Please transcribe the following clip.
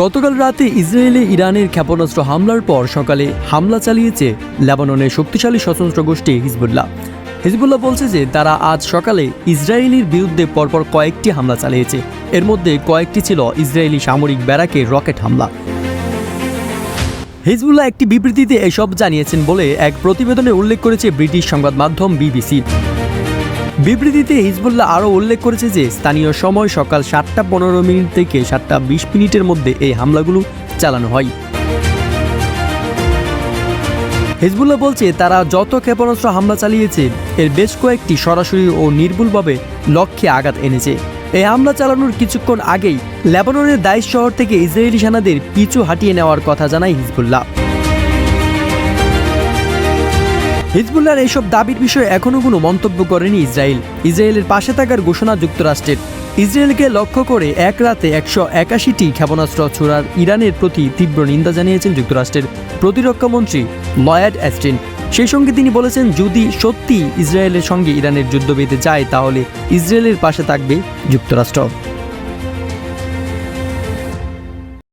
গতকাল রাতে ইসরায়েলে ইরানের ক্ষেপণাস্ত্র হামলার পর সকালে হামলা চালিয়েছে লেবাননের শক্তিশালী সশস্ত্র গোষ্ঠী হিজবুল্লাহ। হিজবুল্লাহ বলছে যে তারা আজ সকালে ইসরায়েলির বিরুদ্ধে পরপর কয়েকটি হামলা চালিয়েছে। এর মধ্যে কয়েকটি ছিল ইসরায়েলি সামরিক ব্যারাকে রকেট হামলা। হিজবুল্লাহ একটি বিবৃতিতে এসব জানিয়েছেন বলে এক প্রতিবেদনে উল্লেখ করেছে ব্রিটিশ সংবাদ মাধ্যম বিবিসি। বিবৃতিতে হিজবুল্লাহ আরও উল্লেখ করেছে যে স্থানীয় সময় সকাল 7:15 থেকে 7:20 মধ্যে এই হামলাগুলো চালানো হয়। হিজবুল্লাহ বলছে তারা যত ক্ষেপণাস্ত্র হামলা চালিয়েছে এর বেশ কয়েকটি সরাসরি ও নির্ভুলভাবে লক্ষ্যে আঘাত এনেছে। এই হামলা চালানোর কিছুক্ষণ আগেই লেবাননের দাইস শহর থেকে ইসরায়েলি সেনাদের পিছু হাঁটিয়ে নেওয়ার কথা জানায় হিজবুল্লাহ। হিজবুল্লাহর এইসব দাবির বিষয়ে এখনও কোনো মন্তব্য করেনি ইসরায়েল। ইসরায়েলের পাশে থাকার ঘোষণা যুক্তরাষ্ট্রের। ইসরায়েলকে লক্ষ্য করে এক রাতে 181টি ক্ষেপণাস্ত্র ছোড়ার ইরানের প্রতি তীব্র নিন্দা জানিয়েছেন যুক্তরাষ্ট্রের প্রতিরক্ষামন্ত্রী লয়েড অস্টিন। সেই সঙ্গে তিনি বলেছেন, যদি সত্যি ইসরায়েলের সঙ্গে ইরানের যুদ্ধ বেঁধে যায় তাহলে ইসরায়েলের পাশে থাকবে যুক্তরাষ্ট্র।